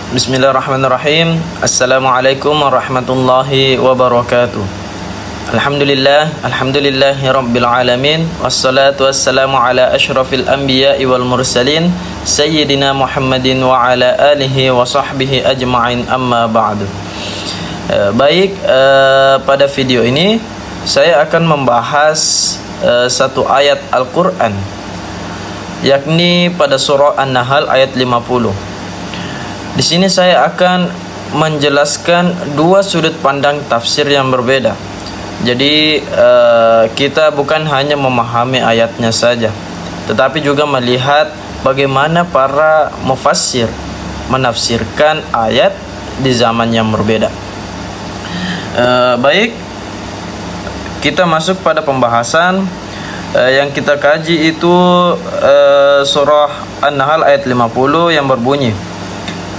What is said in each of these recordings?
Bismillahirrahmanirrahim. Assalamualaikum warahmatullahi wabarakatuh. Alhamdulillahi rabbil alamin. Wassalatu wassalamu ala asyrafil anbiya'i wal mursalin Sayyidina Muhammadin wa ala alihi wa sahbihi ajma'in, amma ba'du. Pada video ini saya akan membahas satu ayat Al-Quran, yakni pada surah An-Nahl ayat 50. Di sini saya akan menjelaskan dua sudut pandang tafsir yang berbeda. Jadi kita bukan hanya memahami ayatnya saja, tetapi juga melihat bagaimana para mufassir menafsirkan ayat di zaman yang berbeda. Kita masuk pada pembahasan. Yang kita kaji itu surah An-Nahl ayat 50 yang berbunyi,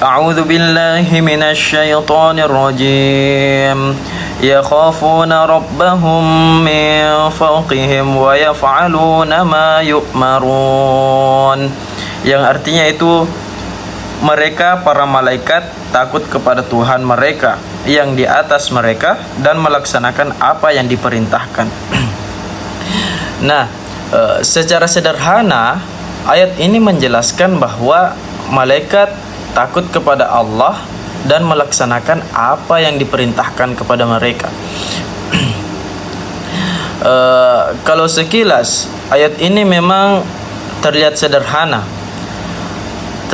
A'udzu billahi minasyaitonir rajim. Yakhafuna rabbahum min fawqihim wa yaf'aluna ma yu'marun. Yang artinya itu, mereka para malaikat takut kepada Tuhan mereka yang di atas mereka dan melaksanakan apa yang diperintahkan. Nah, secara sederhana ayat ini menjelaskan bahwa malaikat takut kepada Allah dan melaksanakan apa yang diperintahkan kepada mereka. Kalau sekilas ayat ini memang terlihat sederhana,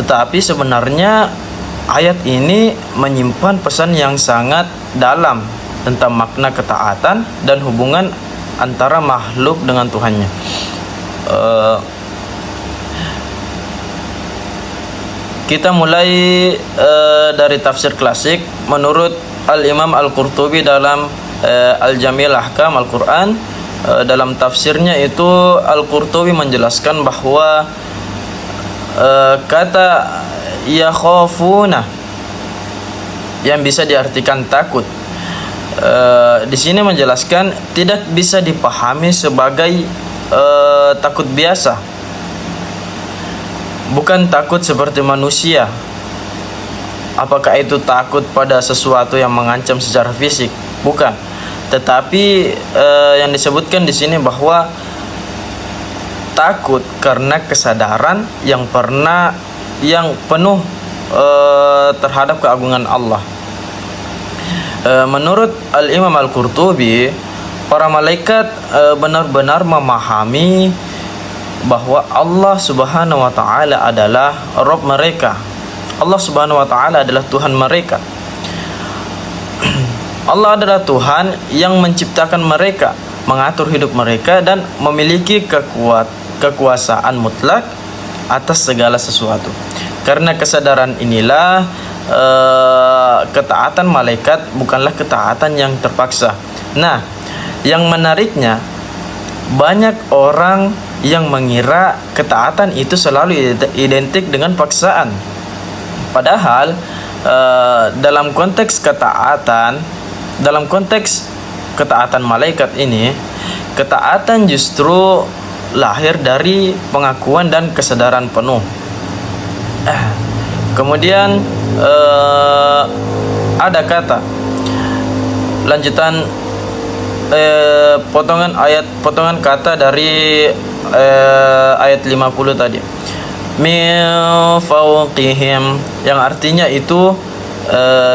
tetapi sebenarnya ayat ini menyimpan pesan yang sangat dalam tentang makna ketaatan dan hubungan antara makhluk dengan Tuhannya. Kita mulai dari tafsir klasik. Menurut Al-Imam Al-Qurtubi dalam Al-Jamil Ahkam Al-Quran, dalam tafsirnya itu Al-Qurtubi menjelaskan bahwa kata yakhafuna yang bisa diartikan takut, di sini menjelaskan tidak bisa dipahami sebagai takut biasa. Bukan takut seperti manusia. Apakah itu takut pada sesuatu yang mengancam secara fisik? Bukan. Tetapi yang disebutkan di sini bahwa takut karena kesadaran yang penuh terhadap keagungan Allah. Menurut Al-Imam Al-Qurtubi, para malaikat benar-benar memahami bahwa Allah Subhanahu wa taala adalah Rabb mereka. Allah Subhanahu wa taala adalah Tuhan mereka. Allah adalah Tuhan yang menciptakan mereka, mengatur hidup mereka, dan memiliki kekuasaan mutlak atas segala sesuatu. Karena kesadaran inilah ketaatan malaikat bukanlah ketaatan yang terpaksa. Nah, yang menariknya, banyak orang yang mengira ketaatan itu selalu identik dengan paksaan. Padahal dalam konteks ketaatan malaikat ini, ketaatan justru lahir dari pengakuan dan kesadaran penuh. Kemudian ada kata lanjutan, potongan kata dari ayat 50 tadi, min fawqihim, yang artinya itu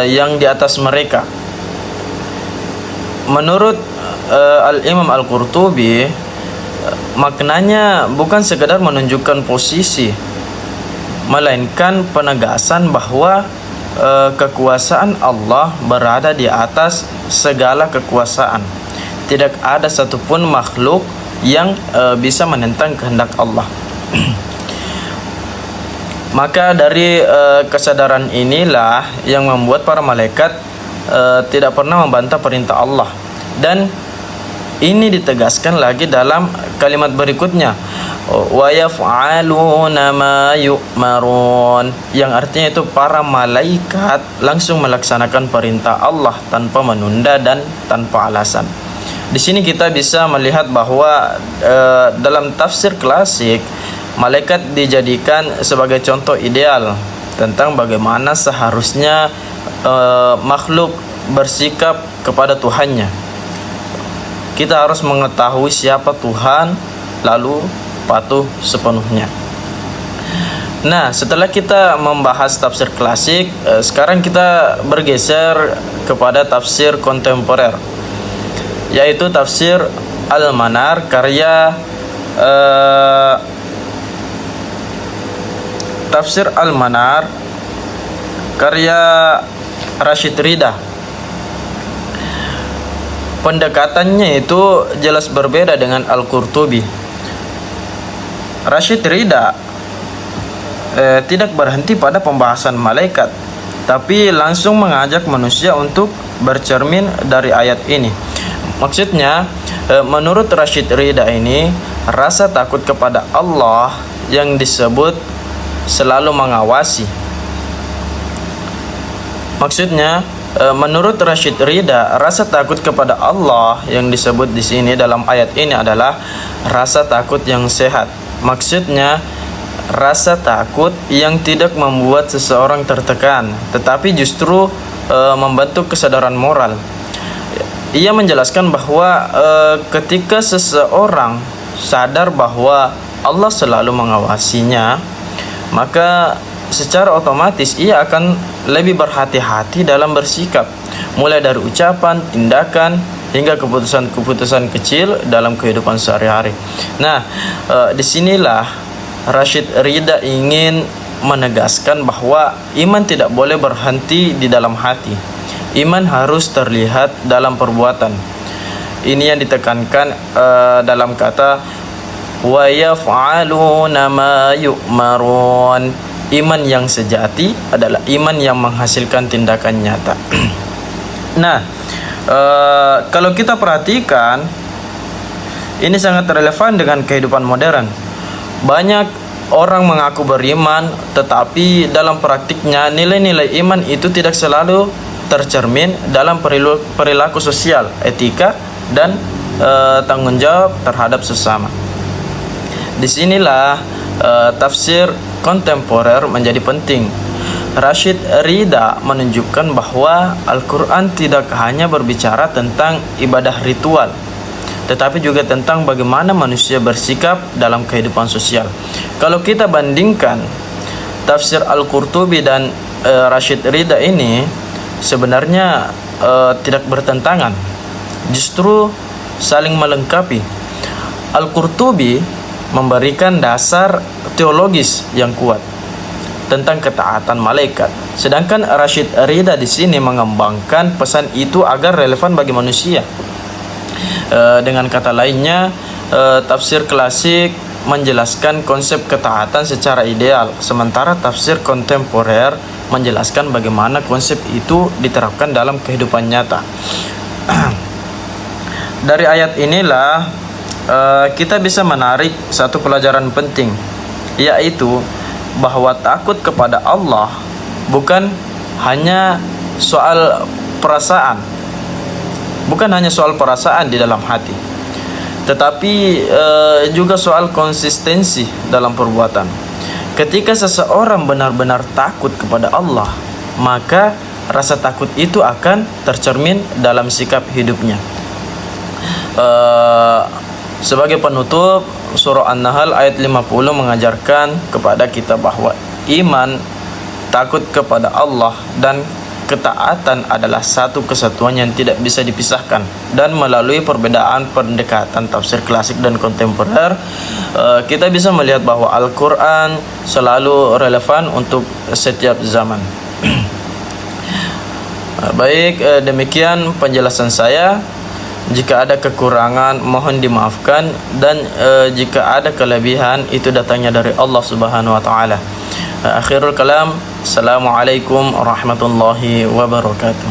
yang di atas mereka. Menurut Al-Imam Al-Qurtubi, maknanya bukan sekedar menunjukkan posisi, melainkan penegasan bahwa kekuasaan Allah berada di atas segala kekuasaan. Tidak ada satupun makhluk yang bisa menentang kehendak Allah. Maka dari kesadaran inilah yang membuat para malaikat tidak pernah membantah perintah Allah. Dan ini ditegaskan lagi dalam kalimat berikutnya, wa yaf'aluna ma yu'marun, yang artinya itu para malaikat langsung melaksanakan perintah Allah tanpa menunda dan tanpa alasan. Di sini kita bisa melihat bahwa dalam tafsir klasik, malaikat dijadikan sebagai contoh ideal tentang bagaimana seharusnya makhluk bersikap kepada Tuhannya. Kita harus mengetahui siapa Tuhan, lalu patuh sepenuhnya. Nah, setelah kita membahas tafsir klasik, sekarang kita bergeser kepada tafsir kontemporer, yaitu tafsir Al-Manar karya tafsir Al-Manar karya Rashid Ridha. Pendekatannya itu jelas berbeda dengan Al-Qurtubi. Rashid Ridha tidak berhenti pada pembahasan malaikat, tapi langsung mengajak manusia untuk bercermin dari ayat ini. Maksudnya, menurut Rashid Ridha ini, rasa takut kepada Allah yang disebut selalu mengawasi. Maksudnya, menurut Rashid Ridha, rasa takut kepada Allah yang disebut di sini dalam ayat ini adalah rasa takut yang sehat. Maksudnya, rasa takut yang tidak membuat seseorang tertekan, tetapi justru membentuk kesadaran moral. Ia menjelaskan bahwa ketika seseorang sadar bahwa Allah selalu mengawasinya, maka secara otomatis ia akan lebih berhati-hati dalam bersikap, mulai dari ucapan, tindakan, hingga keputusan-keputusan kecil dalam kehidupan sehari-hari. Nah, disinilah Rashid Ridha ingin menegaskan bahwa iman tidak boleh berhenti di dalam hati. Iman harus terlihat dalam perbuatan. Ini yang ditekankan dalam kata wa yaf'aluna ma yu'marun. Iman yang sejati adalah iman yang menghasilkan tindakan nyata. Nah, kalau kita perhatikan, ini sangat relevan dengan kehidupan modern. Banyak orang mengaku beriman, tetapi dalam praktiknya nilai-nilai iman itu tidak selalu tercermin dalam perilaku sosial, etika, dan tanggung jawab terhadap sesama. Disinilah tafsir kontemporer menjadi penting. Rashid Ridha menunjukkan bahwa Al-Quran tidak hanya berbicara tentang ibadah ritual, tetapi juga tentang bagaimana manusia bersikap dalam kehidupan sosial. Kalau kita bandingkan tafsir Al-Qurtubi dan Rashid Ridha ini, sebenarnya tidak bertentangan, justru saling melengkapi. Al-Qurtubi memberikan dasar teologis yang kuat tentang ketaatan malaikat, sedangkan Rashid Ridha di sini mengembangkan pesan itu agar relevan bagi manusia. Dengan kata lainnya, tafsir klasik menjelaskan konsep ketaatan secara ideal, sementara tafsir kontemporer menjelaskan bagaimana konsep itu diterapkan dalam kehidupan nyata. Dari ayat inilah kita bisa menarik satu pelajaran penting, yaitu bahwa takut kepada Allah bukan hanya soal perasaan, di dalam hati, tetapi juga soal konsistensi dalam perbuatan. Ketika seseorang benar-benar takut kepada Allah, maka rasa takut itu akan tercermin dalam sikap hidupnya. Sebagai penutup, surah An-Nahl ayat 50 mengajarkan kepada kita bahwa iman, takut kepada Allah, dan ketaatan adalah satu kesatuan yang tidak bisa dipisahkan. Dan melalui perbedaan pendekatan tafsir klasik dan kontemporer, kita bisa melihat bahwa Al-Quran selalu relevan untuk setiap zaman. Baik, demikian penjelasan saya. Jika ada kekurangan, mohon dimaafkan, dan jika ada kelebihan, itu datangnya dari Allah Subhanahu wa taala. Akhirul kalam, assalamualaikum warahmatullahi wabarakatuh.